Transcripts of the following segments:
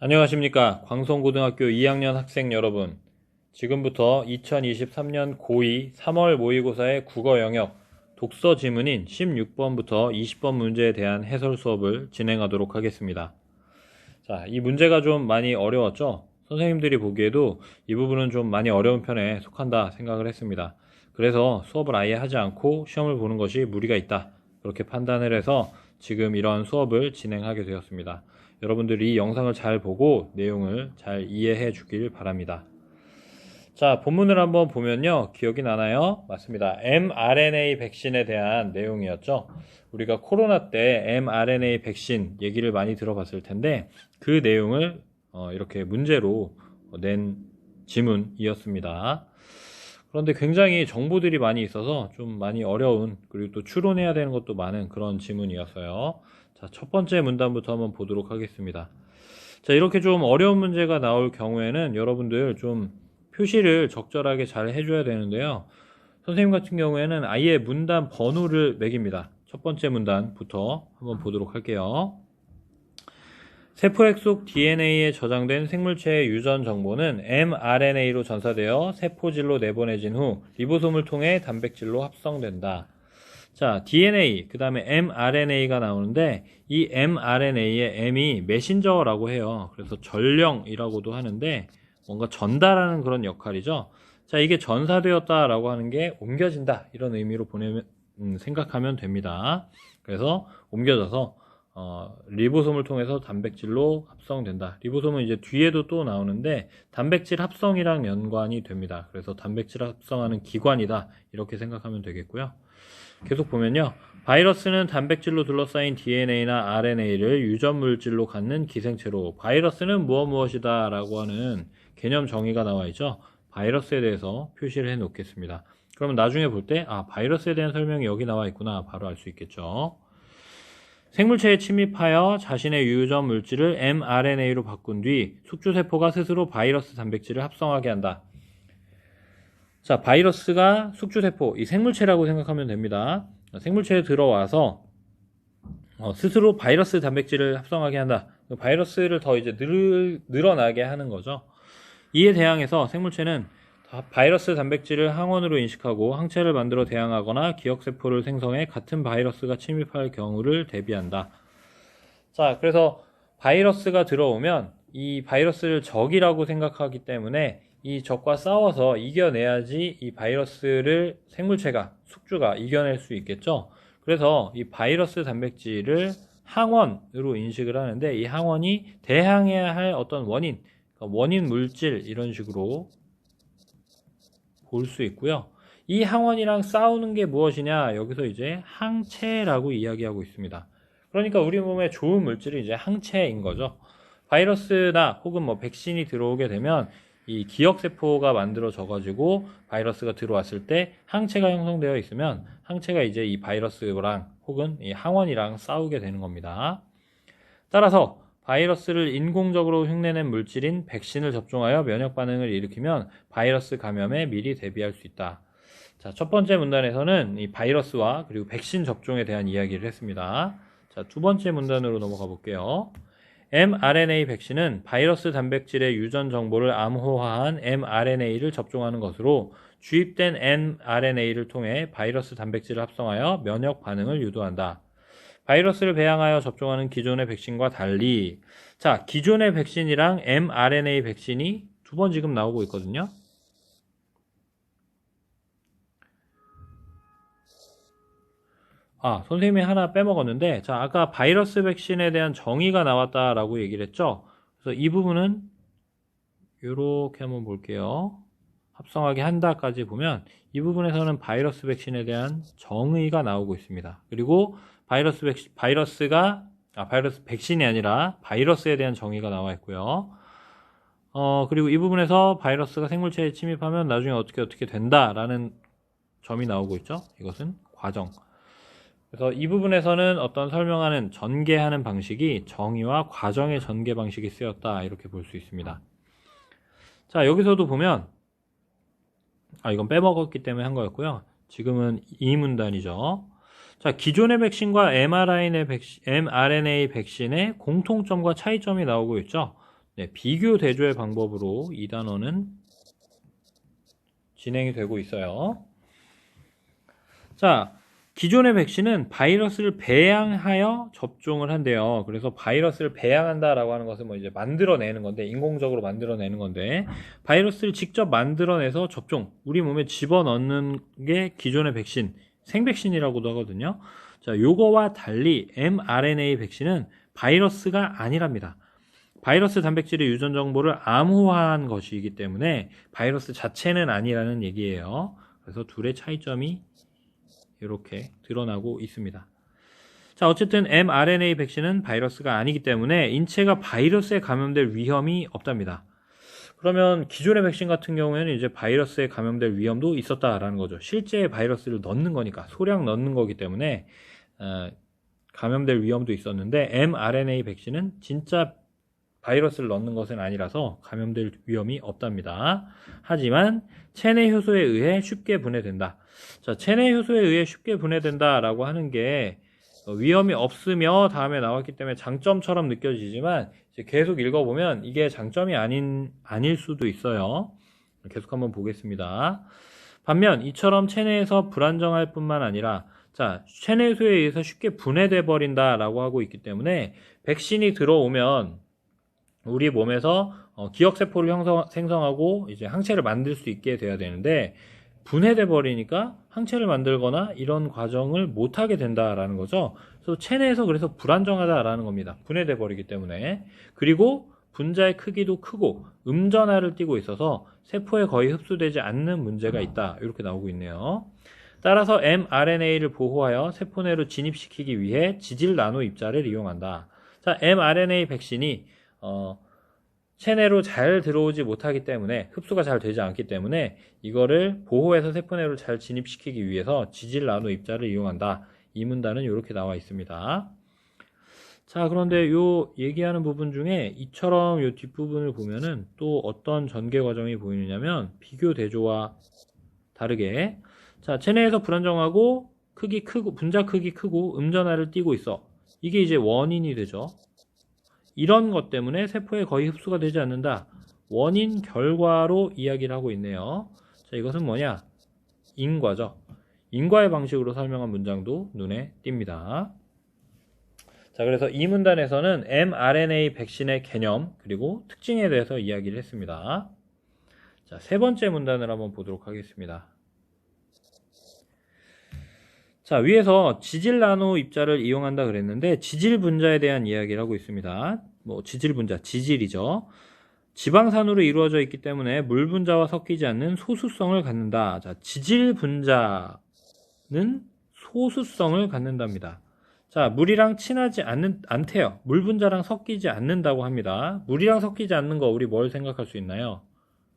안녕하십니까. 광성고등학교 2학년 학생 여러분. 지금부터 2023년 고2 3월 모의고사의 국어 영역 독서 지문인 16번부터 20번 문제에 대한 해설 수업을 진행하도록 하겠습니다. 자, 이 문제가 좀 많이 어려웠죠? 선생님들이 보기에도 이 부분은 좀 많이 어려운 편에 속한다 생각을 했습니다. 그래서 수업을 아예 하지 않고 시험을 보는 것이 무리가 있다. 그렇게 판단을 해서 지금 이런 수업을 진행하게 되었습니다. 여러분들이 이 영상을 잘 보고 내용을 잘 이해해 주길 바랍니다. 자, 본문을 한번 보면요. 기억이 나나요? 맞습니다. mRNA 백신에 대한 내용이었죠. 우리가 코로나 때 mRNA 백신 얘기를 많이 들어봤을 텐데 그 내용을 이렇게 문제로 낸 지문이었습니다. 그런데 굉장히 정보들이 많이 있어서 좀 많이 어려운, 그리고 또 추론해야 되는 것도 많은 그런 지문이었어요. 자, 첫 번째 문단부터 한번 보도록 하겠습니다. 자, 이렇게 좀 어려운 문제가 나올 경우에는 여러분들 좀 표시를 적절하게 잘 해줘야 되는데요. 선생님 같은 경우에는 아예 문단 번호를 매깁니다. 첫 번째 문단부터 한번 보도록 할게요. 세포액 속 DNA에 저장된 생물체의 유전 정보는 mRNA로 전사되어 세포질로 내보내진 후 리보솜을 통해 단백질로 합성된다. 자, DNA, 그 다음에 mRNA가 나오는데 이 mRNA의 m이 메신저라고 해요. 그래서 전령이라고도 하는데 뭔가 전달하는 그런 역할이죠. 자, 이게 전사되었다라고 하는 게 옮겨진다 이런 의미로 생각하면 됩니다. 그래서 옮겨져서 리보솜을 통해서 단백질로 합성된다. 리보솜은 이제 뒤에도 또 나오는데 단백질 합성이랑 연관이 됩니다. 그래서 단백질 합성하는 기관이다 이렇게 생각하면 되겠고요. 계속 보면요. 바이러스는 단백질로 둘러싸인 DNA나 RNA를 유전물질로 갖는 기생체로 바이러스는 무엇이다 라고 하는 개념 정의가 나와 있죠. 바이러스에 대해서 표시를 해 놓겠습니다. 그러면 나중에 볼 때 바이러스에 대한 설명이 여기 나와 있구나 바로 알 수 있겠죠. 생물체에 침입하여 자신의 유전 물질을 mRNA로 바꾼 뒤 숙주세포가 스스로 바이러스 단백질을 합성하게 한다. 자, 바이러스가 숙주세포, 이 생물체라고 생각하면 됩니다. 생물체에 들어와서 스스로 바이러스 단백질을 합성하게 한다. 바이러스를 더 이제 늘어나게 하는 거죠. 이에 대항해서 생물체는 바이러스 단백질을 항원으로 인식하고 항체를 만들어 대항하거나 기억세포를 생성해 같은 바이러스가 침입할 경우를 대비한다. 자, 그래서 바이러스가 들어오면 이 바이러스를 적이라고 생각하기 때문에 이 적과 싸워서 이겨내야지 이 바이러스를 생물체가, 숙주가 이겨낼 수 있겠죠. 그래서 이 바이러스 단백질을 항원으로 인식을 하는데 이 항원이 대항해야 할 어떤 원인, 그러니까 원인 물질 이런 식으로 볼 수 있고요. 이 항원이랑 싸우는 게 무엇이냐? 여기서 이제 항체라고 이야기하고 있습니다. 그러니까 우리 몸에 좋은 물질이 이제 항체인 거죠. 바이러스나 혹은 뭐 백신이 들어오게 되면 이 기억세포가 만들어져 가지고 바이러스가 들어왔을 때 항체가 형성되어 있으면 항체가 이제 이 바이러스랑 혹은 이 항원이랑 싸우게 되는 겁니다. 따라서 바이러스를 인공적으로 흉내낸 물질인 백신을 접종하여 면역 반응을 일으키면 바이러스 감염에 미리 대비할 수 있다. 자, 첫 번째 문단에서는 이 바이러스와 그리고 백신 접종에 대한 이야기를 했습니다. 자, 두 번째 문단으로 넘어가 볼게요. mRNA 백신은 바이러스 단백질의 유전 정보를 암호화한 mRNA를 접종하는 것으로 주입된 mRNA를 통해 바이러스 단백질을 합성하여 면역 반응을 유도한다. 바이러스를 배양하여 접종하는 기존의 백신과 달리, 자, 기존의 백신이랑 mRNA 백신이 두 번 지금 나오고 있거든요. 선생님이 하나 빼먹었는데, 자, 아까 바이러스 백신에 대한 정의가 나왔다라고 얘기를 했죠. 그래서 이 부분은 이렇게 한번 볼게요. 합성하게 한다까지 보면 이 부분에서는 바이러스 백신에 대한 정의가 나오고 있습니다. 그리고 바이러스 백신이 아니라 바이러스에 대한 정의가 나와 있고요. 그리고 이 부분에서 바이러스가 생물체에 침입하면 나중에 어떻게 된다라는 점이 나오고 있죠. 이것은 과정. 그래서 이 부분에서는 어떤 설명하는 전개하는 방식이 정의와 과정의 전개 방식이 쓰였다 이렇게 볼 수 있습니다. 자, 여기서도 보면 이건 빼먹었기 때문에 한 거였고요. 지금은 이 문단이죠. 자, 기존의 백신과 mRNA 백신의 공통점과 차이점이 나오고 있죠. 네, 비교 대조의 방법으로 이 단어는 진행이 되고 있어요. 자, 기존의 백신은 바이러스를 배양하여 접종을 한대요. 그래서 바이러스를 배양한다라고 하는 것은 뭐 이제 만들어내는 건데, 인공적으로 만들어내는 건데, 바이러스를 직접 만들어내서 접종, 우리 몸에 집어넣는 게 기존의 백신, 생백신이라고도 하거든요. 자, 요거와 달리 mRNA 백신은 바이러스가 아니랍니다. 바이러스 단백질의 유전 정보를 암호화한 것이기 때문에 바이러스 자체는 아니라는 얘기예요. 그래서 둘의 차이점이 이렇게 드러나고 있습니다. 자, 어쨌든 mRNA 백신은 바이러스가 아니기 때문에 인체가 바이러스에 감염될 위험이 없답니다. 그러면 기존의 백신 같은 경우에는 이제 바이러스에 감염될 위험도 있었다라는 거죠. 실제 바이러스를 넣는 거니까, 소량 넣는 거기 때문에 감염될 위험도 있었는데 mRNA 백신은 진짜 바이러스를 넣는 것은 아니라서 감염될 위험이 없답니다. 하지만 체내 효소에 의해 쉽게 분해된다. 자, 체내 효소에 의해 쉽게 분해된다라고 하는 게 위험이 없으며 다음에 나왔기 때문에 장점처럼 느껴지지만 이제 계속 읽어보면 이게 장점이 아닐 수도 있어요. 계속 한번 보겠습니다. 반면 이처럼 체내에서 불안정할 뿐만 아니라 자, 체내 효소에 의해서 쉽게 분해돼 버린다라고 하고 있기 때문에 백신이 들어오면 우리 몸에서 기억세포를 생성하고 이제 항체를 만들 수 있게 돼야 되는데 분해돼 버리니까 항체를 만들거나 이런 과정을 못하게 된다라는 거죠. 그래서 체내에서 그래서 불안정하다라는 겁니다. 분해돼 버리기 때문에. 그리고 분자의 크기도 크고 음전하를 띠고 있어서 세포에 거의 흡수되지 않는 문제가 있다. 이렇게 나오고 있네요. 따라서 mRNA를 보호하여 세포 내로 진입시키기 위해 지질 나노 입자를 이용한다. 자, mRNA 백신이 체내로 잘 들어오지 못하기 때문에 흡수가 잘 되지 않기 때문에 이거를 보호해서 세포 내로 잘 진입시키기 위해서 지질 나노 입자를 이용한다. 이 문단은 이렇게 나와 있습니다. 자, 그런데 요 얘기하는 부분 중에 이처럼 요 뒷부분을 보면은 또 어떤 전개 과정이 보이느냐면 비교 대조와 다르게 자, 체내에서 불안정하고 크기 크고 분자 크기 크고 음전하를 띠고 있어. 이게 이제 원인이 되죠. 이런 것 때문에 세포에 거의 흡수가 되지 않는다. 원인 결과로 이야기를 하고 있네요. 자, 이것은 뭐냐? 인과죠. 인과의 방식으로 설명한 문장도 눈에 띕니다. 자, 그래서 이 문단에서는 mRNA 백신의 개념 그리고 특징에 대해서 이야기를 했습니다. 자, 세 번째 문단을 한번 보도록 하겠습니다. 자, 위에서 지질 나노 입자를 이용한다 그랬는데 지질 분자에 대한 이야기를 하고 있습니다. 뭐 지질 분자, 지질이죠. 지방산으로 이루어져 있기 때문에 물 분자와 섞이지 않는 소수성을 갖는다. 자, 지질 분자는 소수성을 갖는답니다. 자, 물이랑 친하지 않대요. 물 분자랑 섞이지 않는다고 합니다. 물이랑 섞이지 않는 거 우리 뭘 생각할 수 있나요?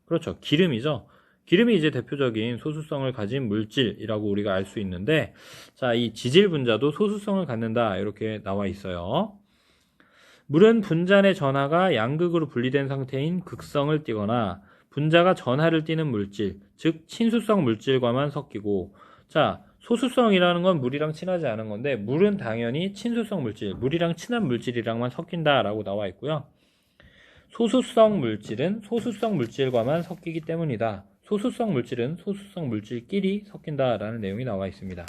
그렇죠. 기름이죠. 기름이 이제 대표적인 소수성을 가진 물질이라고 우리가 알 수 있는데 자, 이 지질 분자도 소수성을 갖는다 이렇게 나와 있어요. 물은 분자 내 전하가 양극으로 분리된 상태인 극성을 띠거나 분자가 전하를 띠는 물질, 즉 친수성 물질과만 섞이고 자, 소수성이라는 건 물이랑 친하지 않은 건데 물은 당연히 친수성 물질, 물이랑 친한 물질이랑만 섞인다라고 나와 있고요. 소수성 물질은 소수성 물질과만 섞이기 때문이다. 소수성 물질은 소수성 물질끼리 섞인다라는 내용이 나와 있습니다.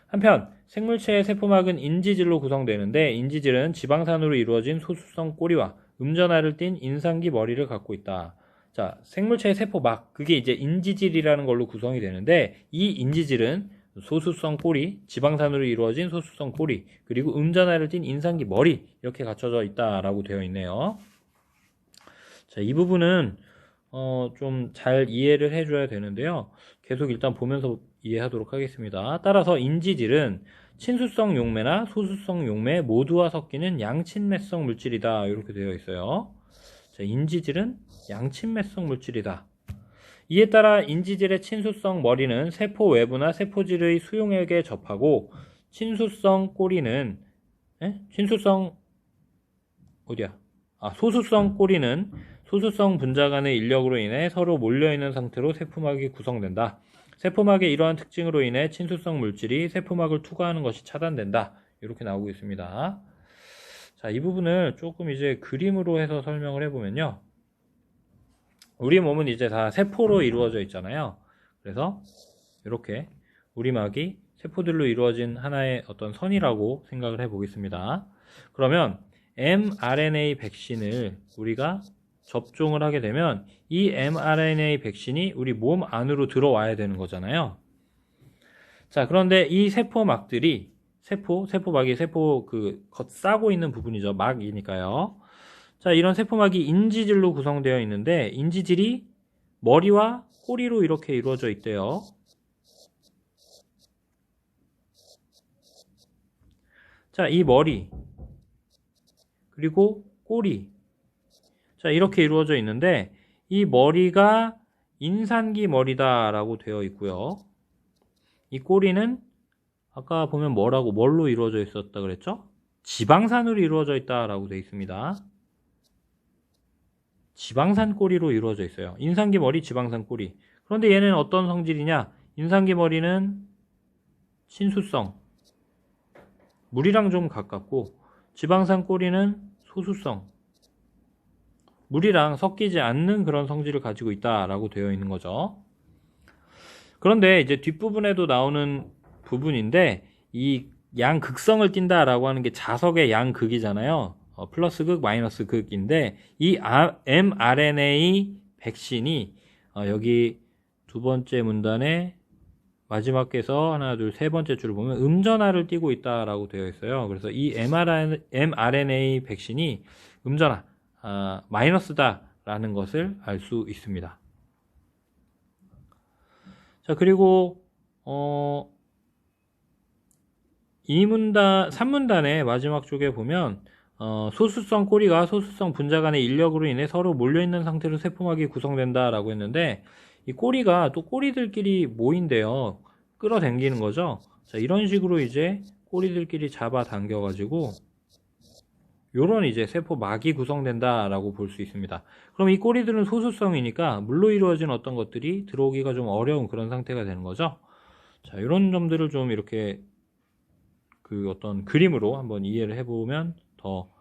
한편 생물체의 세포막은 인지질로 구성되는데 인지질은 지방산으로 이루어진 소수성 꼬리와 음전하를 띤 인상기 머리를 갖고 있다. 자, 생물체의 세포막, 그게 이제 인지질이라는 걸로 구성이 되는데 이 인지질은 소수성 꼬리, 지방산으로 이루어진 소수성 꼬리, 그리고 음전하를 띤 인상기 머리 이렇게 갖춰져 있다라고 되어 있네요. 자, 이 부분은 좀 잘 이해를 해줘야 되는데요. 계속 일단 보면서 이해하도록 하겠습니다. 따라서 인지질은 친수성 용매나 소수성 용매 모두와 섞이는 양친매성 물질이다. 이렇게 되어 있어요. 자, 인지질은 양친매성 물질이다. 이에 따라 인지질의 친수성 머리는 세포 외부나 세포질의 수용액에 접하고 친수성 꼬리는 소수성 꼬리는 소수성 분자 간의 인력으로 인해 서로 몰려있는 상태로 세포막이 구성된다. 세포막의 이러한 특징으로 인해 친수성 물질이 세포막을 투과하는 것이 차단된다. 이렇게 나오고 있습니다. 자, 이 부분을 조금 이제 그림으로 해서 설명을 해보면요. 우리 몸은 이제 다 세포로 이루어져 있잖아요. 그래서 이렇게 우리막이 세포들로 이루어진 하나의 어떤 선이라고 생각을 해보겠습니다. 그러면 mRNA 백신을 우리가 접종을 하게 되면 이 mRNA 백신이 우리 몸 안으로 들어와야 되는 거잖아요. 자, 그런데 이 세포막들이 세포막이 싸고 있는 부분이죠. 막이니까요. 자, 이런 세포막이 인지질로 구성되어 있는데 인지질이 머리와 꼬리로 이렇게 이루어져 있대요. 자, 이 머리 그리고 꼬리, 자, 이렇게 이루어져 있는데 이 머리가 인산기 머리다라고 되어 있고요. 이 꼬리는 아까 보면 뭘로 이루어져 있었다 그랬죠? 지방산으로 이루어져 있다라고 되어 있습니다. 지방산 꼬리로 이루어져 있어요. 인산기 머리, 지방산 꼬리. 그런데 얘는 어떤 성질이냐? 인산기 머리는 친수성, 물이랑 좀 가깝고, 지방산 꼬리는 소수성, 물이랑 섞이지 않는 그런 성질을 가지고 있다라고 되어 있는 거죠. 그런데 이제 뒷부분에도 나오는 부분인데 이 양극성을 띈다라고 하는 게 자석의 양극이잖아요. 플러스 극, 마이너스 극인데 이 mRNA 백신이 여기 두 번째 문단에 마지막 에서 하나, 둘, 세 번째 줄을 보면 음전하를 띠고 있다라고 되어 있어요. 그래서 이 mRNA 백신이 음전하, 마이너스다라는 것을 알 수 있습니다. 자, 그리고 3문단의 마지막 쪽에 보면 소수성 꼬리가 소수성 분자 간의 인력으로 인해 서로 몰려있는 상태로 세포막이 구성된다라고 했는데 이 꼬리가 또 꼬리들끼리 모인대요. 끌어당기는 거죠. 자, 이런 식으로 이제 꼬리들끼리 잡아 당겨 가지고 요런 이제 세포막이 구성된다라고 볼 수 있습니다. 그럼 이 꼬리들은 소수성이니까 물로 이루어진 어떤 것들이 들어오기가 좀 어려운 그런 상태가 되는 거죠. 자, 이런 점들을 좀 이렇게 어떤 그림으로 한번 이해를 해보면 더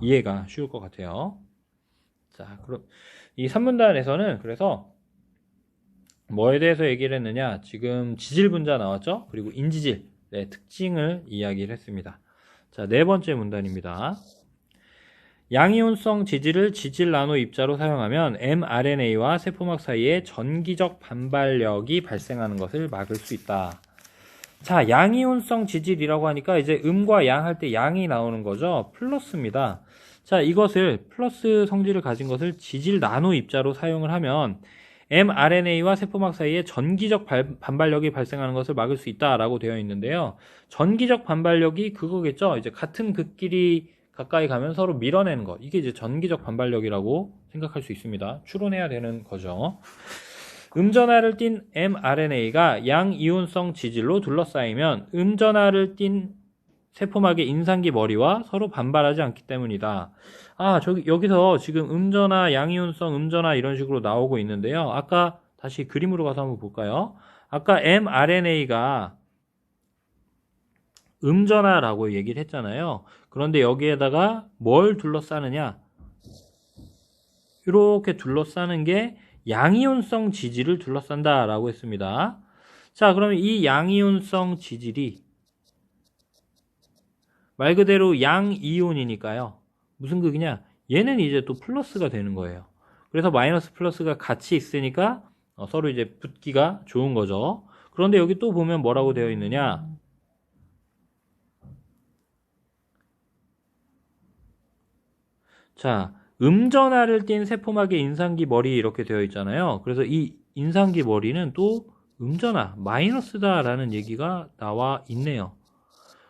이해가 쉬울 것 같아요. 자, 그럼 이 3문단에서는 그래서 뭐에 대해서 얘기를 했느냐? 지금 지질 분자 나왔죠? 그리고 인지질의 특징을 이야기를 했습니다. 자, 네 번째 문단입니다. 양이온성 지질을 지질 나노 입자로 사용하면 mRNA와 세포막 사이에 전기적 반발력이 발생하는 것을 막을 수 있다. 자, 양이온성 지질이라고 하니까 이제 음과 양 할 때 양이 나오는 거죠. 플러스입니다. 자, 이것을 플러스 성질을 가진 것을 지질 나노 입자로 사용을 하면 mRNA와 세포막 사이에 전기적 반발력이 발생하는 것을 막을 수 있다라고 되어 있는데요. 전기적 반발력이 그거겠죠. 이제 같은 극끼리 가까이 가면 서로 밀어내는 것. 이게 이제 전기적 반발력이라고 생각할 수 있습니다. 추론해야 되는 거죠. 음전하를 띤 mRNA가 양이온성 지질로 둘러싸이면 음전하를 띤 세포막의 인산기 머리와 서로 반발하지 않기 때문이다. 여기서 지금 음전하, 양이온성 음전하 이런 식으로 나오고 있는데요. 아까 다시 그림으로 가서 한번 볼까요? 아까 mRNA가 음전하라고 얘기를 했잖아요. 그런데 여기에다가 뭘 둘러싸느냐? 이렇게 둘러싸는 게 양이온성 지질을 둘러싼다라고 했습니다. 자, 그러면 이 양이온성 지질이 말 그대로 양이온이니까요. 무슨 극이냐? 얘는 이제 또 플러스가 되는 거예요. 그래서 마이너스 플러스가 같이 있으니까 서로 이제 붙기가 좋은 거죠. 그런데 여기 또 보면 뭐라고 되어 있느냐? 자, 음전하를 띤 세포막의 인산기 머리 이렇게 되어 있잖아요. 그래서 이 인산기 머리는 또 음전하, 마이너스다라는 얘기가 나와 있네요.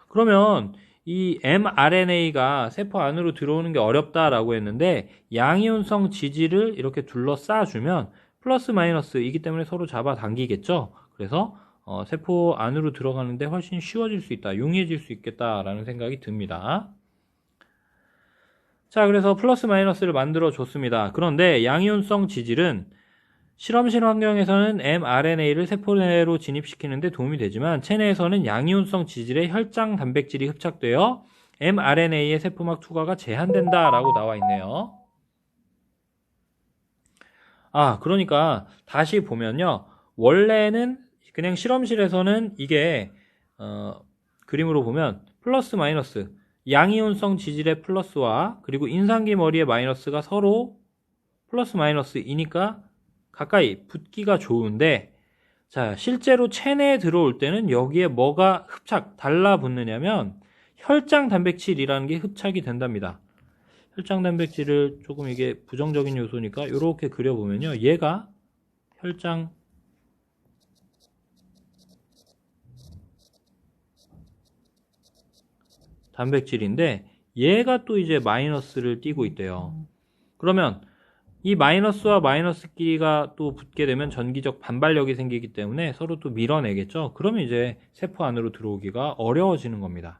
그러면 이 mRNA가 세포 안으로 들어오는 게 어렵다라고 했는데 양이온성 지질을 이렇게 둘러싸주면 플러스 마이너스이기 때문에 서로 잡아당기겠죠. 그래서 세포 안으로 들어가는데 훨씬 쉬워질 수 있다, 용이해질 수 있겠다라는 생각이 듭니다. 자, 그래서 플러스 마이너스를 만들어 줬습니다. 그런데 양이온성 지질은 실험실 환경에서는 mRNA를 세포 내로 진입시키는 데 도움이 되지만 체내에서는 양이온성 지질의 혈장 단백질이 흡착되어 mRNA의 세포막 투과가 제한된다 라고 나와 있네요. 그러니까 다시 보면요, 원래는 그냥 실험실에서는 이게 그림으로 보면 플러스 마이너스, 양이온성 지질의 플러스와 그리고 인상기 머리의 마이너스가 서로 플러스 마이너스이니까 가까이 붙기가 좋은데, 자, 실제로 체내에 들어올 때는 여기에 뭐가 달라붙느냐면 혈장 단백질이라는 게 흡착이 된답니다. 혈장 단백질을 조금 이게 부정적인 요소니까 이렇게 그려보면요, 얘가 혈장 단백질인데 얘가 또 이제 마이너스를 띠고 있대요. 그러면 이 마이너스와 마이너스끼리가 또 붙게 되면 전기적 반발력이 생기기 때문에 서로 또 밀어내겠죠. 그러면 이제 세포 안으로 들어오기가 어려워지는 겁니다.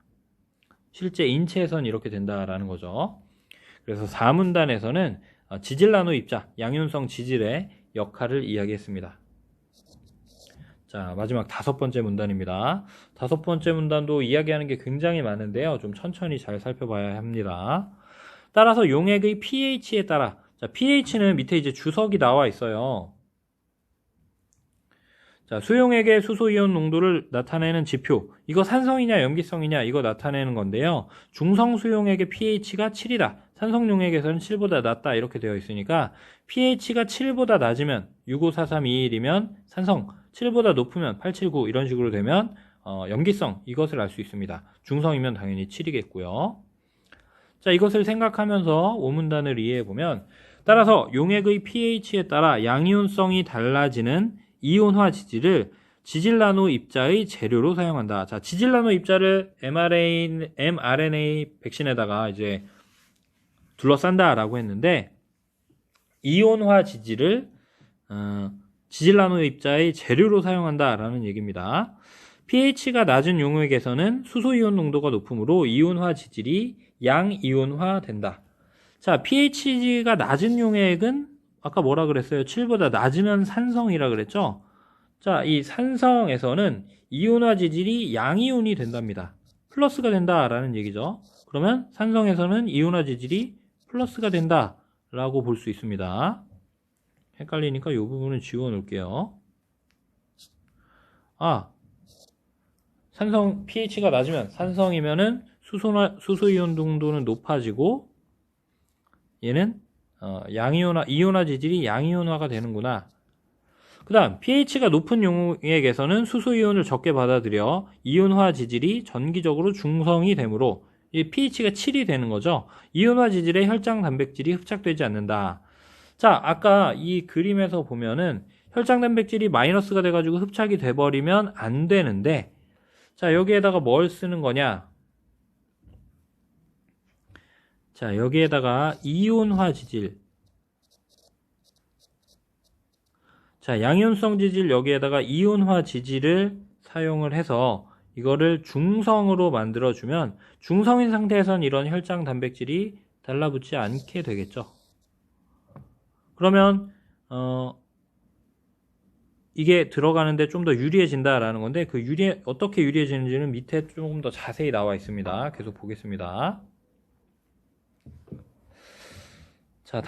실제 인체에선 이렇게 된다라는 거죠. 그래서 4문단에서는 지질 나노 입자, 양이온성 지질의 역할을 이야기했습니다. 자, 마지막 5번째 문단입니다. 5번째 문단도 이야기하는 게 굉장히 많은데요, 좀 천천히 잘 살펴봐야 합니다. 따라서 용액의 pH에 따라, 자, pH는 밑에 이제 주석이 나와 있어요. 자, 수용액의 수소이온 농도를 나타내는 지표, 이거 산성이냐 염기성이냐 이거 나타내는 건데요, 중성 수용액의 pH가 7이다, 산성 용액에서는 7보다 낮다 이렇게 되어 있으니까 pH가 7보다 낮으면 6543221이면 산성, 7보다 높으면 879 이런 식으로 되면 염기성, 이것을 알 수 있습니다. 중성이면 당연히 7이겠고요. 자, 이것을 생각하면서 5문단을 이해해보면, 따라서 용액의 pH에 따라 양이온성이 달라지는 이온화 지질을 지질 나노 입자의 재료로 사용한다. 자, 지질 나노 입자를 mRNA 백신에다가 이제 둘러싼다라고 했는데, 이온화 지질을 지질 나노 입자의 재료로 사용한다라는 얘기입니다. pH가 낮은 용액에서는 수소이온 농도가 높으므로 이온화 지질이 양이온화 된다. 자, pH가 낮은 용액은 아까 뭐라 그랬어요? 7보다 낮으면 산성이라 그랬죠? 자, 이 산성에서는 이온화 지질이 양이온이 된답니다. 플러스가 된다라는 얘기죠. 그러면 산성에서는 이온화 지질이 플러스가 된다라고 볼 수 있습니다. 헷갈리니까 이 부분은 지워 놓을게요. 산성 pH가 낮으면, 산성이면은 수소이온 농도는 높아지고 얘는 이온화 지질이 양이온화가 되는구나. 그 다음 pH가 높은 용액에서는 수소이온을 적게 받아들여 이온화 지질이 전기적으로 중성이 되므로 이 pH가 7이 되는 거죠. 이온화 지질에 혈장 단백질이 흡착되지 않는다. 자, 아까 이 그림에서 보면은 혈장 단백질이 마이너스가 돼가지고 흡착이 돼버리면 안 되는데, 자, 여기에다가 뭘 쓰는 거냐? 자, 여기에다가 이온화 지질, 자, 양이온성 지질, 여기에다가 이온화 지질을 사용을 해서 이거를 중성으로 만들어주면 중성인 상태에선 이런 혈장 단백질이 달라붙지 않게 되겠죠. 그러면 이게 들어가는데 좀 더 유리해진다라는 건데, 어떻게 유리해지는지는 밑에 조금 더 자세히 나와 있습니다. 계속 보겠습니다. 자,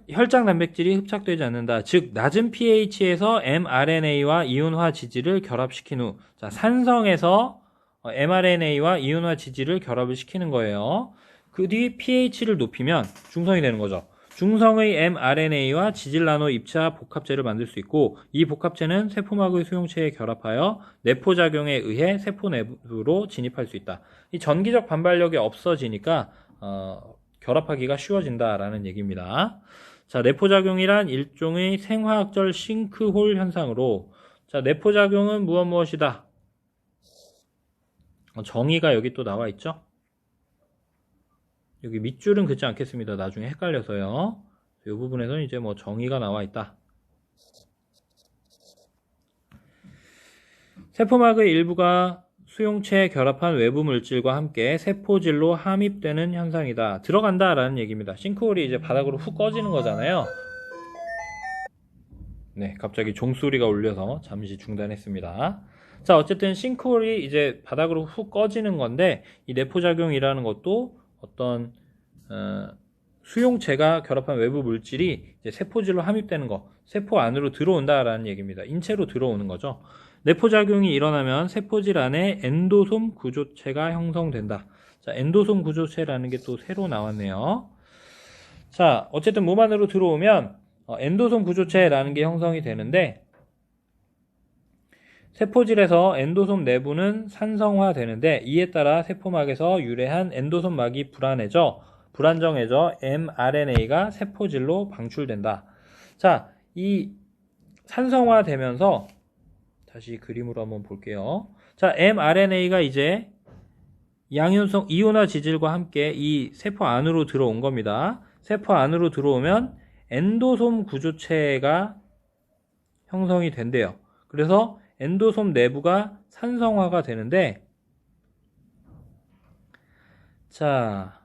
혈장 단백질이 흡착되지 않는다. 즉, 낮은 pH에서 mRNA와 이온화 지질을 결합시킨 후, 자, 산성에서 mRNA와 이온화 지질을 결합을 시키는 거예요. 그 뒤 pH를 높이면 중성이 되는 거죠. 중성의 mRNA와 지질 나노 입자 복합체를 만들 수 있고, 이 복합체는 세포막의 수용체에 결합하여 내포작용에 의해 세포 내부로 진입할 수 있다. 이 전기적 반발력이 없어지니까 결합하기가 쉬워진다라는 얘기입니다. 자, 내포작용이란 일종의 생화학적 싱크홀 현상으로, 자, 내포작용은 무엇이다? 정의가 여기 또 나와 있죠? 여기 밑줄은 긋지 않겠습니다. 나중에 헷갈려서요. 이 부분에서는 이제 뭐 정의가 나와 있다. 세포막의 일부가 수용체에 결합한 외부 물질과 함께 세포질로 함입되는 현상이다. 들어간다라는 얘기입니다. 싱크홀이 이제 바닥으로 훅 꺼지는 거잖아요. 네, 갑자기 종소리가 울려서 잠시 중단했습니다. 자, 어쨌든 싱크홀이 이제 바닥으로 훅 꺼지는 건데, 이 내포작용이라는 것도 어떤 수용체가 결합한 외부 물질이 이제 세포질로 함입되는 거, 세포 안으로 들어온다라는 얘기입니다. 인체로 들어오는 거죠. 내포작용이 일어나면 세포질 안에 엔도솜 구조체가 형성된다. 자, 엔도솜 구조체라는 게 또 새로 나왔네요. 자, 어쨌든 몸 안으로 들어오면 엔도솜 구조체라는 게 형성이 되는데, 세포질에서 엔도솜 내부는 산성화되는데, 이에 따라 세포막에서 유래한 엔도솜막이 불안정해져 mRNA가 세포질로 방출된다. 자, 이 산성화되면서 다시 그림으로 한번 볼게요. 자, mRNA가 이제 양이온성 이온화 지질과 함께 이 세포 안으로 들어온 겁니다. 세포 안으로 들어오면 엔도솜 구조체가 형성이 된대요. 그래서 엔도솜 내부가 산성화가 되는데, 자,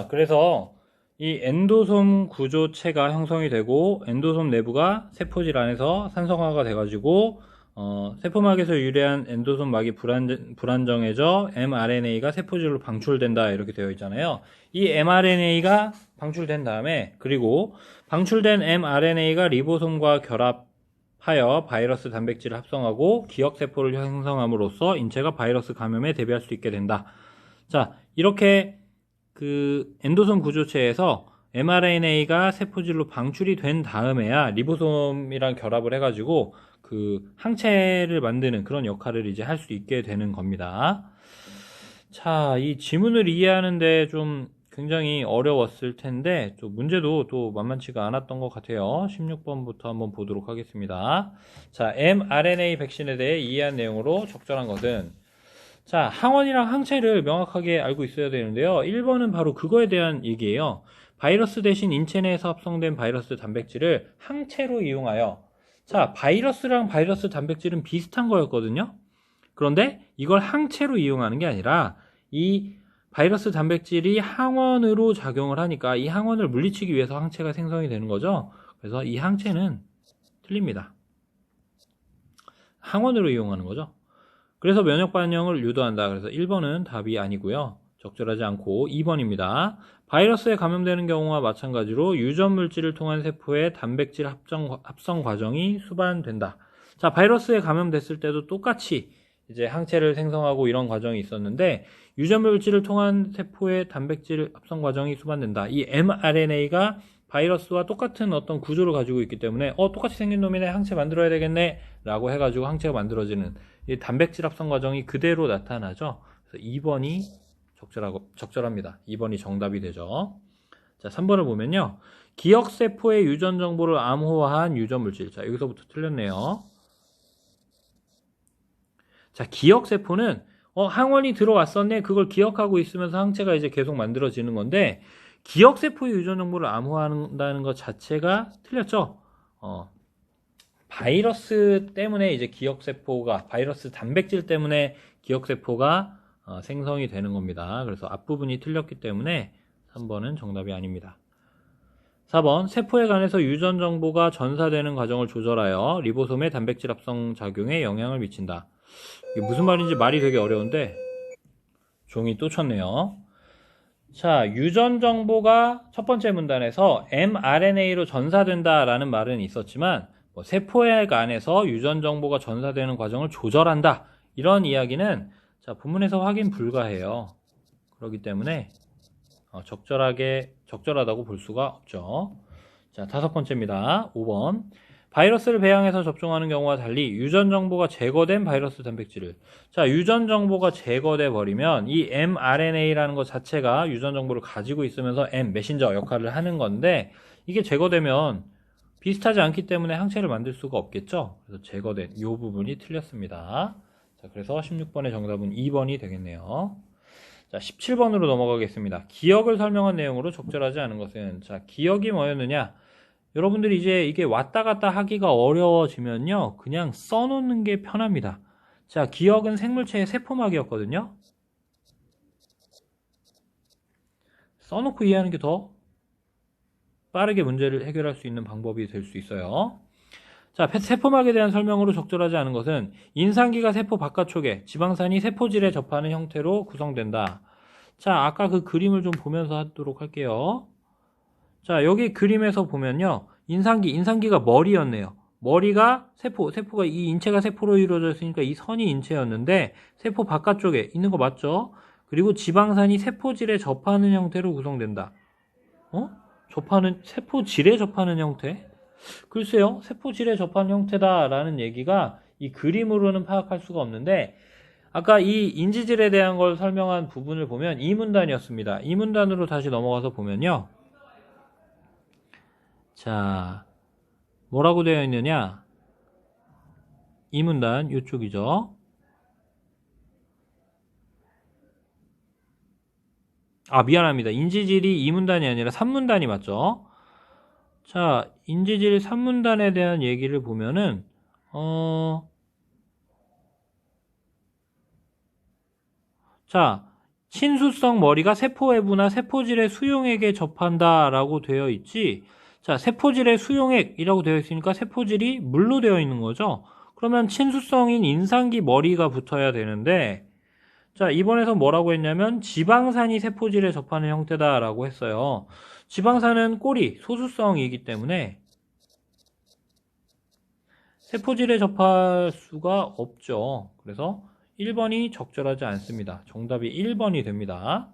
그래서 이 엔도솜 구조체가 형성이 되고 엔도솜 내부가 세포질 안에서 산성화가 돼가지고 세포막에서 유래한 엔도솜막이 불안정해져 mRNA가 세포질로 방출된다, 이렇게 되어 있잖아요. 이 mRNA가 방출된 다음에, 그리고 방출된 mRNA가 리보솜과 결합하여 바이러스 단백질을 합성하고 기억세포를 형성함으로써 인체가 바이러스 감염에 대비할 수 있게 된다. 자, 이렇게 그 엔도솜 구조체에서 mRNA가 세포질로 방출이 된 다음에야 리보솜이랑 결합을 해가지고 그 항체를 만드는 그런 역할을 이제 할 수 있게 되는 겁니다. 자, 이 지문을 이해하는데 좀 굉장히 어려웠을 텐데, 또 문제도 또 만만치가 않았던 것 같아요. 16번부터 한번 보도록 하겠습니다. 자, mRNA 백신에 대해 이해한 내용으로 적절한 것은, 자, 항원이랑 항체를 명확하게 알고 있어야 되는데요. 1번은 바로 그거에 대한 얘기예요. 바이러스 대신 인체 내에서 합성된 바이러스 단백질을 항체로 이용하여, 자, 바이러스랑 바이러스 단백질은 비슷한 거였거든요. 그런데 이걸 항체로 이용하는 게 아니라 이 바이러스 단백질이 항원으로 작용을 하니까 이 항원을 물리치기 위해서 항체가 생성이 되는 거죠. 그래서 이 항체는 틀립니다. 항원으로 이용하는 거죠. 그래서 면역 반응을 유도한다. 그래서 1번은 답이 아니고요. 적절하지 않고 2번입니다. 바이러스에 감염되는 경우와 마찬가지로 유전 물질을 통한 세포의 단백질 합성 과정이 수반된다. 자, 바이러스에 감염됐을 때도 똑같이 이제 항체를 생성하고 이런 과정이 있었는데, 유전 물질을 통한 세포의 단백질 합성 과정이 수반된다. 이 mRNA가 바이러스와 똑같은 어떤 구조를 가지고 있기 때문에 똑같이 생긴 놈이네, 항체 만들어야 되겠네 라고 해가지고 항체가 만들어지는 이 단백질 합성 과정이 그대로 나타나죠. 그래서 2번이 적절합니다. 2번이 정답이 되죠. 자, 3번을 보면요, 기억세포의 유전 정보를 암호화한 유전 물질. 자, 여기서부터 틀렸네요. 자, 기억세포는 항원이 들어왔었네, 그걸 기억하고 있으면서 항체가 이제 계속 만들어지는 건데, 기억세포의 유전 정보를 암호화한다는 것 자체가 틀렸죠. 바이러스 때문에 이제 기억세포가, 바이러스 단백질 때문에 기억세포가 생성이 되는 겁니다. 그래서 앞부분이 틀렸기 때문에 3번은 정답이 아닙니다. 4번, 세포에 관해서 유전 정보가 전사되는 과정을 조절하여 리보솜의 단백질 합성 작용에 영향을 미친다. 이게 무슨 말인지 말이 되게 어려운데 종이 또 쳤네요. 자, 유전 정보가 첫 번째 문단에서 mRNA로 전사된다라는 말은 있었지만, 세포에 관해서 유전 정보가 전사되는 과정을 조절한다, 이런 이야기는 자, 본문에서 확인 불가해요. 그렇기 때문에 적절하다고 볼 수가 없죠. 자, 5번째입니다. 5번. 바이러스를 배양해서 접종하는 경우와 달리 유전 정보가 제거된 바이러스 단백질을, 자, 유전 정보가 제거돼 버리면 이 mRNA라는 것 자체가 유전 정보를 가지고 있으면서 메신저 역할을 하는 건데, 이게 제거되면 비슷하지 않기 때문에 항체를 만들 수가 없겠죠. 그래서 제거된 이 부분이 틀렸습니다. 자, 그래서 16번의 정답은 2번이 되겠네요. 자, 17번으로 넘어가겠습니다. 기억을 설명한 내용으로 적절하지 않은 것은, 자, 기억이 뭐였느냐? 여러분들이 이제 이게 왔다 갔다 하기가 어려워지면요, 그냥 써놓는 게 편합니다. 자, 기억은 생물체의 세포막이었거든요. 써놓고 이해하는 게 더 빠르게 문제를 해결할 수 있는 방법이 될 수 있어요. 자, 세포막에 대한 설명으로 적절하지 않은 것은 인상기가 세포 바깥쪽에 지방산이 세포질에 접하는 형태로 구성된다. 자, 아까 그 그림을 좀 보면서 하도록 할게요. 자, 여기 그림에서 보면요. 인상기가 머리였네요. 머리가 세포가 이 인체가 세포로 이루어져 있으니까 이 선이 인체였는데 세포 바깥쪽에 있는 거 맞죠? 그리고 지방산이 세포질에 접하는 형태로 구성된다. 세포질에 접하는 형태? 글쎄요, 세포질에 접하는 형태다라는 얘기가 이 그림으로는 파악할 수가 없는데, 아까 이 인지질에 대한 걸 설명한 부분을 보면 이 문단이었습니다. 이 문단으로 다시 넘어가서 보면요. 자, 뭐라고 되어 있느냐? 이 문단, 이쪽이죠. 미안합니다. 인지질이 2문단이 아니라 3문단이 맞죠? 자, 인지질 3문단에 대한 얘기를 보면은, 자, 친수성 머리가 세포외부나 세포질의 수용액에 접한다라고 되어 있지. 자, 세포질의 수용액이라고 되어 있으니까 세포질이 물로 되어 있는 거죠. 그러면 친수성인 인상기 머리가 붙어야 되는데, 자, 이번에서 뭐라고 했냐면 지방산이 세포질에 접하는 형태다라고 했어요. 지방산은 꼬리, 소수성이기 때문에 세포질에 접할 수가 없죠. 그래서 1번이 적절하지 않습니다. 정답이 1번이 됩니다.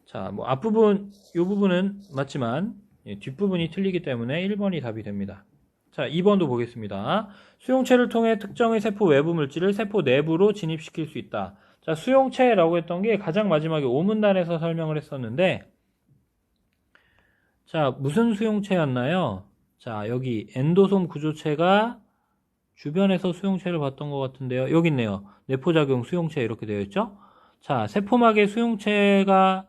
자, 뭐 앞부분, 이 부분은 맞지만 뒷부분이 틀리기 때문에 1번이 답이 됩니다. 자, 2번도 보겠습니다. 수용체를 통해 특정의 세포 외부 물질을 세포 내부로 진입시킬 수 있다. 자, 수용체라고 했던 게 가장 마지막에 5문단에서 설명을 했었는데, 자, 무슨 수용체였나요? 자, 여기 엔도솜 구조체가 주변에서 수용체를 봤던 것 같은데요. 여기 있네요. 내포작용 수용체 이렇게 되어 있죠? 자, 세포막에 수용체가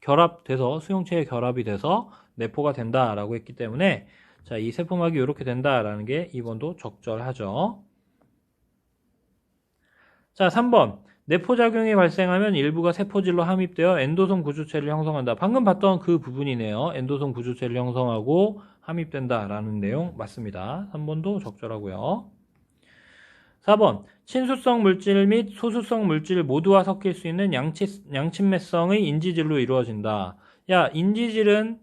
결합돼서, 수용체에 결합이 돼서 내포가 된다라고 했기 때문에, 자, 이 세포막이 이렇게 된다라는 게 2번도 적절하죠. 자, 3번. 내포작용이 발생하면 일부가 세포질로 함입되어 엔도솜 구조체를 형성한다. 방금 봤던 그 부분이네요. 엔도솜 구조체를 형성하고 함입된다라는 내용 맞습니다. 3번도 적절하고요. 4번. 친수성 물질 및 소수성 물질 모두와 섞일 수 있는 양친매성의 인지질로 이루어진다. 야, 인지질은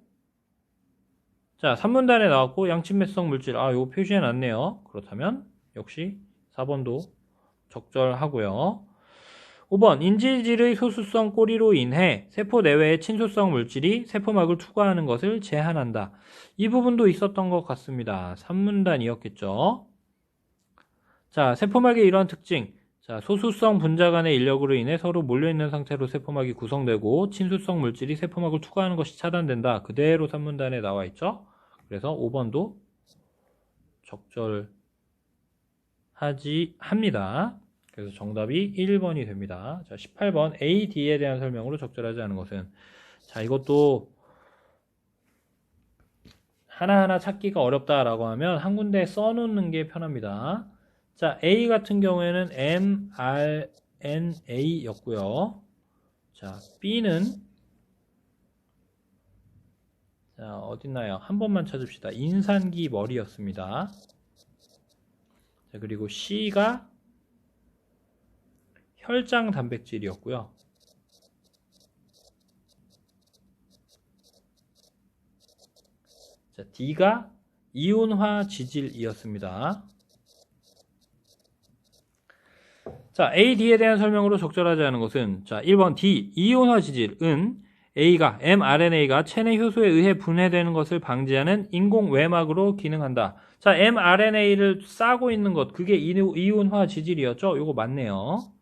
자, 3문단에 나왔고 양친매성 물질, 요거 표시해 놨네요. 그렇다면 역시 4번도 적절하고요. 5번. 인지질의 소수성 꼬리로 인해 세포 내외의 친소성 물질이 세포막을 투과하는 것을 제한한다. 이 부분도 있었던 것 같습니다. 3문단이었겠죠. 자, 세포막의 이러한 특징. 자, 소수성 분자 간의 인력으로 인해 서로 몰려있는 상태로 세포막이 구성되고 친수성 물질이 세포막을 투과하는 것이 차단된다. 그대로 3문단에 나와 있죠. 그래서 5번도 합니다. 그래서 정답이 1번이 됩니다. 자, 18번 A, D에 대한 설명으로 적절하지 않은 것은, 자, 이것도 하나하나 찾기가 어렵다라고 하면 한 군데 써놓는 게 편합니다. 자, A 같은 경우에는 mRNA 였고요. 자, B는 자, 어딨나요? 한 번만 찾읍시다. 인산기 머리였습니다. 자, 그리고 C가 혈장 단백질이었고요. 자, D가 이온화 지질이었습니다. 자, A, D에 대한 설명으로 적절하지 않은 것은, 자, 1번 D, 이온화 지질은 mRNA가 체내 효소에 의해 분해되는 것을 방지하는 인공 외막으로 기능한다. 자, mRNA를 싸고 있는 것, 그게 이온화 지질이었죠? 요거 맞네요.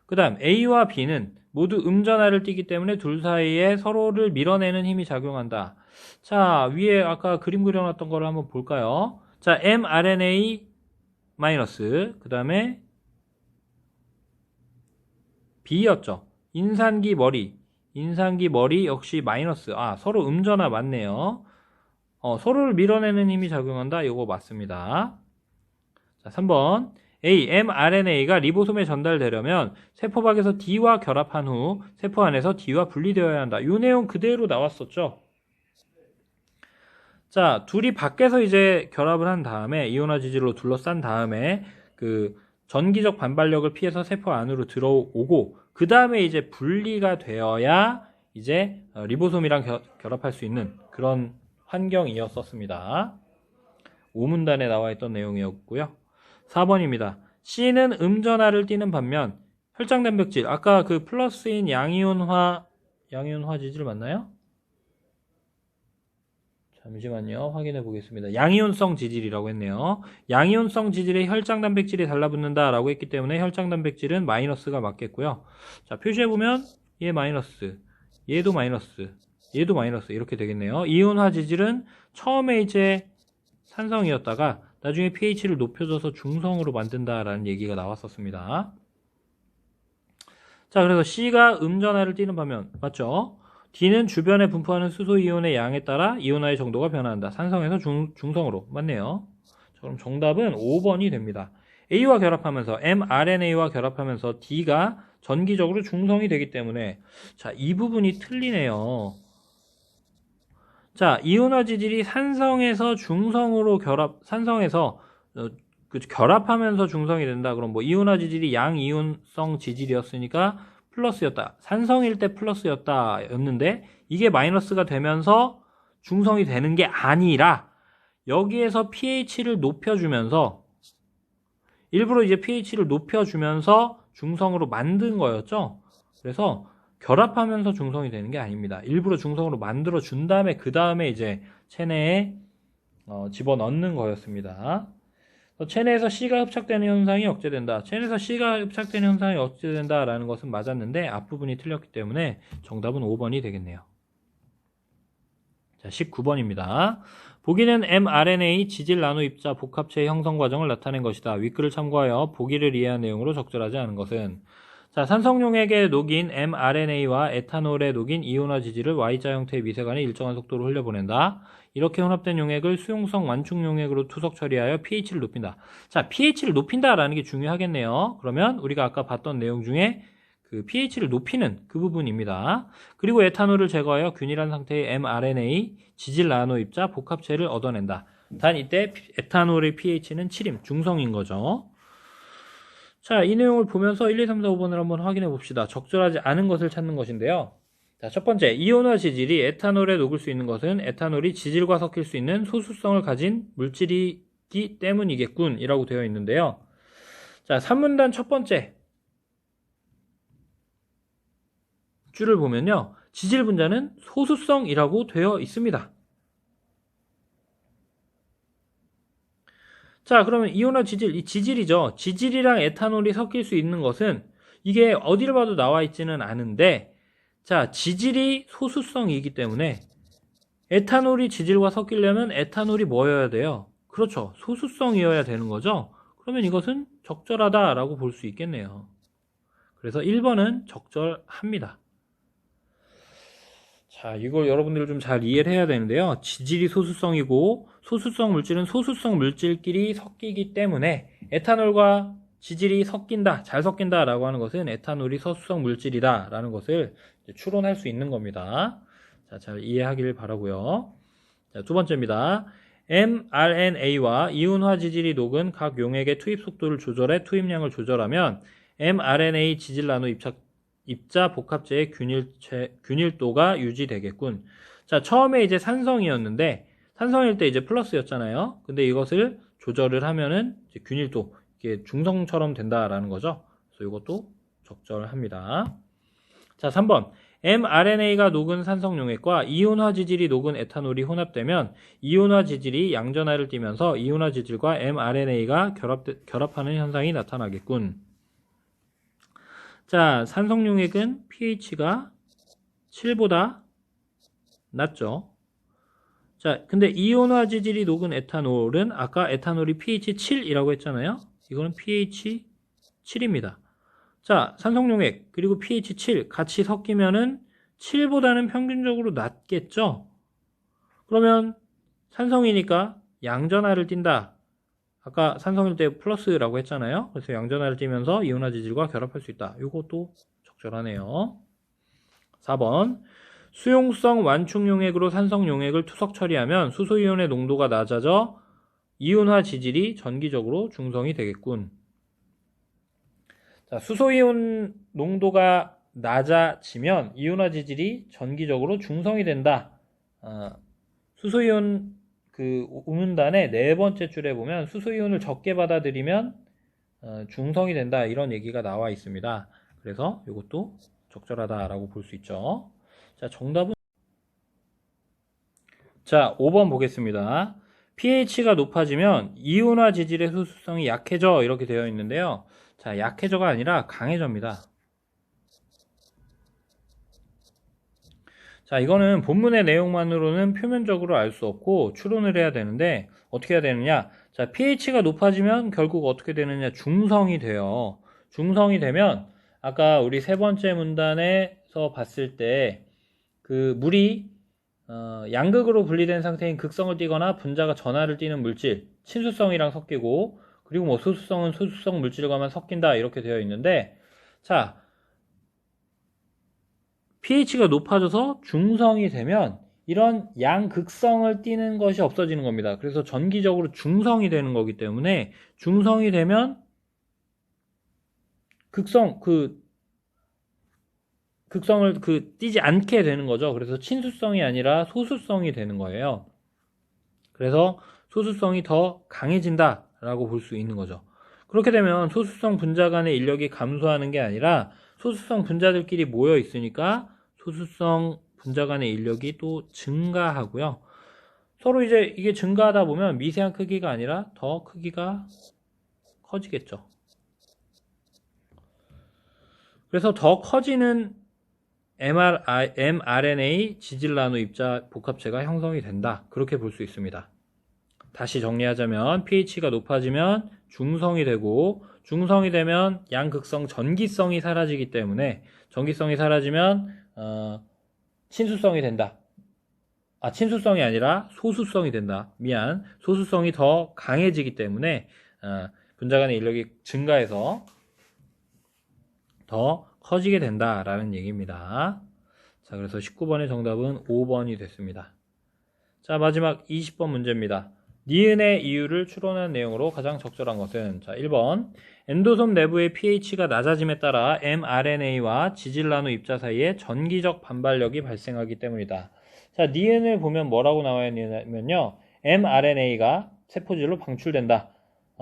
그 다음 A와 B는 모두 음전하를 띠기 때문에 둘 사이에 서로를 밀어내는 힘이 작용한다. 자, 위에 아까 그림 그려놨던 거를 한번 볼까요? 자, mRNA 마이너스, 그 다음에 B였죠. 인산기 머리 역시 마이너스. 서로 음전하 맞네요. 서로를 밀어내는 힘이 작용한다. 이거 맞습니다. 자, 3번. A, mRNA가 리보솜에 전달되려면 세포박에서 D와 결합한 후 세포 안에서 D와 분리되어야 한다. 이 내용 그대로 나왔었죠. 자, 둘이 밖에서 이제 결합을 한 다음에 이온화 지질로 둘러싼 다음에 그 전기적 반발력을 피해서 세포 안으로 들어오고 그 다음에 이제 분리가 되어야 이제 리보솜이랑 결합할 수 있는 그런 환경이었었습니다. 5문단에 나와 있던 내용이었고요. 4번입니다. C는 음전하를 띠는 반면 혈장 단백질, 아까 그 플러스인 양이온화 지질 맞나요? 잠시만요. 확인해 보겠습니다. 양이온성 지질이라고 했네요. 양이온성 지질에 혈장 단백질이 달라붙는다 라고 했기 때문에 혈장 단백질은 마이너스가 맞겠고요. 자, 표시해보면 얘 마이너스, 얘도 마이너스, 얘도 마이너스 이렇게 되겠네요. 이온화 지질은 처음에 이제 산성이었다가 나중에 pH를 높여줘서 중성으로 만든다라는 얘기가 나왔었습니다. 자, 그래서 C가 음전하를 띠는 반면 맞죠? D는 주변에 분포하는 수소이온의 양에 따라 이온화의 정도가 변화한다. 산성에서 중성으로 맞네요. 자, 그럼 정답은 5번이 됩니다. A와 결합하면서 mRNA와 결합하면서 D가 전기적으로 중성이 되기 때문에 자, 이 부분이 틀리네요. 자, 이온화 지질이 산성에서 중성으로 결합하면서 중성이 된다. 그럼 뭐 이온화 지질이 양이온성 지질이었으니까 플러스였다. 산성일 때 플러스였다 였는데 이게 마이너스가 되면서 중성이 되는 게 아니라 여기에서 pH를 높여주면서 일부러 이제 pH를 높여주면서 중성으로 만든 거였죠. 그래서 결합하면서 중성이 되는 게 아닙니다. 일부러 중성으로 만들어 준 다음에 그 다음에 이제 체내에 집어넣는 거였습니다. 체내에서 C가 흡착되는 현상이 억제된다. 체내에서 C가 흡착되는 현상이 억제된다라는 것은 맞았는데 앞부분이 틀렸기 때문에 정답은 5번이 되겠네요. 자, 19번입니다. 보기는 mRNA 지질 나노 입자 복합체의 형성 과정을 나타낸 것이다. 윗글을 참고하여 보기를 이해한 내용으로 적절하지 않은 것은 자, 산성용액에 녹인 mRNA와 에탄올에 녹인 이온화 지질을 Y자 형태의 미세관에 일정한 속도로 흘려보낸다. 이렇게 혼합된 용액을 수용성 완충 용액으로 투석 처리하여 pH를 높인다. 자, pH를 높인다라는 게 중요하겠네요. 그러면 우리가 아까 봤던 내용 중에 그 pH를 높이는 그 부분입니다. 그리고 에탄올을 제거하여 균일한 상태의 mRNA 지질 나노 입자 복합체를 얻어낸다. 단 이때 에탄올의 pH는 7임, 중성인 거죠. 자, 이 내용을 보면서 1, 2, 3, 4, 5번을 한번 확인해 봅시다. 적절하지 않은 것을 찾는 것인데요. 자, 첫 번째, 이온화 지질이 에탄올에 녹을 수 있는 것은 에탄올이 지질과 섞일 수 있는 소수성을 가진 물질이기 때문이겠군 이라고 되어 있는데요. 자, 3문단 첫 번째 줄을 보면요. 지질 분자는 소수성이라고 되어 있습니다. 자, 그러면 이온화 지질, 이 지질이죠. 지질이랑 에탄올이 섞일 수 있는 것은 이게 어디를 봐도 나와 있지는 않은데 자, 지질이 소수성이기 때문에 에탄올이 지질과 섞이려면 에탄올이 뭐여야 돼요? 그렇죠. 소수성이어야 되는 거죠. 그러면 이것은 적절하다라고 볼 수 있겠네요. 그래서 1번은 적절합니다. 자, 이걸 여러분들 좀 잘 이해를 해야 되는데요. 지질이 소수성이고 소수성 물질은 소수성 물질끼리 섞이기 때문에 에탄올과 지질이 섞인다, 잘 섞인다 라고 하는 것은 에탄올이 소수성 물질이다 라는 것을 추론할 수 있는 겁니다. 자, 잘 이해하기를 바라고요. 자, 두 번째입니다. mRNA와 이온화 지질이 녹은 각 용액의 투입 속도를 조절해 투입량을 조절하면 mRNA 지질 나노 입자 복합체의 균일도가 유지되겠군. 자, 처음에 이제 산성이었는데 산성일 때 이제 플러스였잖아요. 근데 이것을 조절을 하면은 이제 균일도 이게 중성처럼 된다라는 거죠. 그래서 이것도 적절합니다. 자, 3번. mRNA가 녹은 산성 용액과 이온화 지질이 녹은 에탄올이 혼합되면 이온화 지질이 양전하를 띠면서 이온화 지질과 mRNA가 결합하는 현상이 나타나겠군. 자, 산성 용액은 pH가 7보다 낮죠. 자, 근데 이온화 지질이 녹은 에탄올은 아까 에탄올이 pH 7이라고 했잖아요. 이거는 pH 7입니다. 자, 산성용액 그리고 pH 7 같이 섞이면은 7보다는 평균적으로 낮겠죠. 그러면 산성이니까 양전하를 띈다. 아까 산성일 때 플러스라고 했잖아요. 그래서 양전하를 띠면서 이온화 지질과 결합할 수 있다. 이것도 적절하네요. 4번. 수용성 완충 용액으로 산성 용액을 투석 처리하면 수소이온의 농도가 낮아져 이온화 지질이 전기적으로 중성이 되겠군. 자, 수소이온 농도가 낮아지면 이온화 지질이 전기적으로 중성이 된다. 수소이온 그 우문단의 네 번째 줄에 보면 수소이온을 적게 받아들이면 중성이 된다, 이런 얘기가 나와 있습니다. 그래서 이것도 적절하다라고 볼 수 있죠. 자, 정답은 자, 5번 보겠습니다. pH가 높아지면 이온화 지질의 소수성이 약해져, 이렇게 되어 있는데요. 자, 약해져가 아니라 강해져입니다. 자, 이거는 본문의 내용만으로는 표면적으로 알 수 없고 추론을 해야 되는데 어떻게 해야 되느냐? 자, pH가 높아지면 결국 어떻게 되느냐? 중성이 돼요. 중성이 되면 아까 우리 세 번째 문단에서 봤을 때 그 물이 양극으로 분리된 상태인 극성을 띠거나 분자가 전하를 띠는 물질, 친수성이랑 섞이고, 그리고 뭐 소수성은 소수성 물질과만 섞인다, 이렇게 되어 있는데, 자, pH가 높아져서 중성이 되면 이런 양극성을 띠는 것이 없어지는 겁니다. 그래서 전기적으로 중성이 되는 거기 때문에 중성이 되면 극성을 띠지 않게 되는 거죠. 그래서 친수성이 아니라 소수성이 되는 거예요. 그래서 소수성이 더 강해진다라고 볼 수 있는 거죠. 그렇게 되면 소수성 분자 간의 인력이 감소하는 게 아니라 소수성 분자들끼리 모여 있으니까 소수성 분자 간의 인력이 또 증가하고요. 서로 이제 이게 증가하다 보면 미세한 크기가 아니라 더 크기가 커지겠죠. 그래서 더 커지는 mRNA 지질 나노 입자 복합체가 형성이 된다, 그렇게 볼 수 있습니다. 다시 정리하자면 pH가 높아지면 중성이 되고, 중성이 되면 양극성 전기성이 사라지기 때문에 전기성이 사라지면 친수성이 된다. 친수성이 아니라 소수성이 된다. 소수성이 더 강해지기 때문에 분자 간의 인력이 증가해서 더 커지게 된다라는 얘기입니다. 자, 그래서 19번의 정답은 5번이 됐습니다. 자, 마지막 20번 문제입니다. 니은의 이유를 추론한 내용으로 가장 적절한 것은, 자, 1번 엔도솜 내부의 pH가 낮아짐에 따라 mRNA와 지질 나노 입자 사이에 전기적 반발력이 발생하기 때문이다. 자, 니은을 보면 뭐라고 나와 있냐면요, mRNA가 세포질로 방출된다.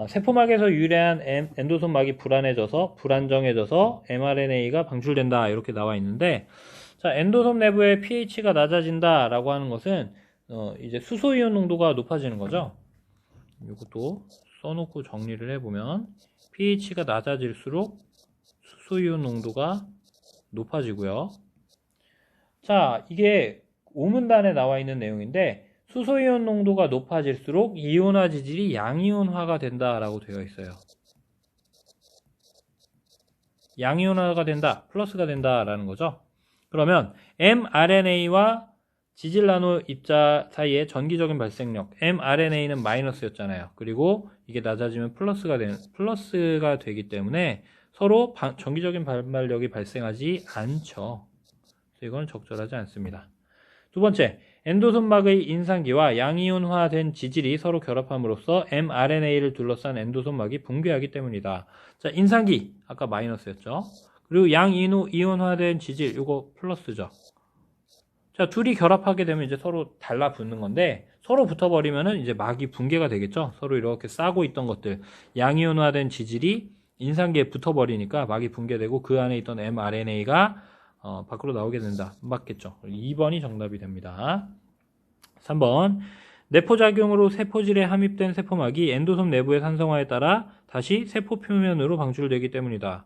세포막에서 유래한 엔도솜막이 불안정해져서 mRNA가 방출된다, 이렇게 나와 있는데, 자, 엔도솜 내부의 pH가 낮아진다라고 하는 것은 이제 수소이온 농도가 높아지는 거죠. 이것도 써놓고 정리를 해보면 pH가 낮아질수록 수소이온 농도가 높아지고요. 자, 이게 오문단에 나와 있는 내용인데 수소이온 농도가 높아질수록 이온화 지질이 양이온화가 된다라고 되어 있어요. 양이온화가 된다, 플러스가 된다라는 거죠. 그러면 mRNA와 지질 나노 입자 사이의 전기적인 발생력, mRNA는 마이너스였잖아요. 그리고 이게 낮아지면 플러스가 되기 때문에 서로 전기적인 반발력이 발생하지 않죠. 그래서 이건 적절하지 않습니다. 두 번째, 엔도솜막의 인산기와 양이온화된 지질이 서로 결합함으로써 mRNA를 둘러싼 엔도솜막이 붕괴하기 때문이다. 자, 인산기 아까 마이너스였죠. 그리고 양이온화된 지질, 이거 플러스죠. 자, 둘이 결합하게 되면 이제 서로 달라붙는 건데, 서로 붙어버리면은 이제 막이 붕괴가 되겠죠. 서로 이렇게 싸고 있던 것들, 양이온화된 지질이 인산기에 붙어버리니까 막이 붕괴되고 그 안에 있던 mRNA가 밖으로 나오게 된다. 맞겠죠. 2번이 정답이 됩니다. 3번, 내포작용으로 세포질에 함입된 세포막이 엔도솜 내부의 산성화에 따라 다시 세포 표면으로 방출되기 때문이다.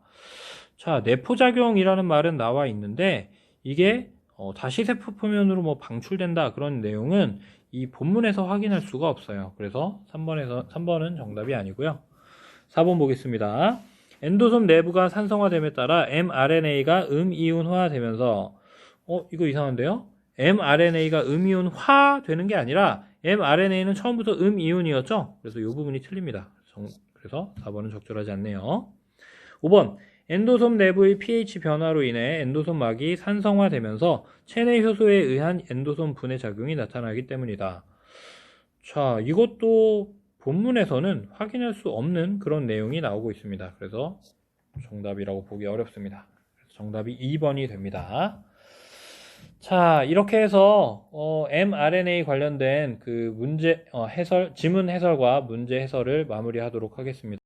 자, 내포작용이라는 말은 나와 있는데 이게 다시 세포 표면으로 뭐 방출된다, 그런 내용은 이 본문에서 확인할 수가 없어요. 그래서 3번은 정답이 아니고요. 4번 보겠습니다. 엔도솜 내부가 산성화됨에 따라 mRNA가 음이온화되면서 이거 이상한데요? mRNA가 음이온화 되는 게 아니라 mRNA는 처음부터 음이온이었죠? 그래서 이 부분이 틀립니다. 그래서 4번은 적절하지 않네요. 5번, 엔도솜 내부의 pH 변화로 인해 엔도솜막이 산성화되면서 체내 효소에 의한 엔도솜 분해 작용이 나타나기 때문이다. 자, 이것도 본문에서는 확인할 수 없는 그런 내용이 나오고 있습니다. 그래서 정답이라고 보기 어렵습니다. 정답이 2번이 됩니다. 자, 이렇게 해서 mRNA 관련된 그 문제 해설, 지문 해설과 문제 해설을 마무리하도록 하겠습니다.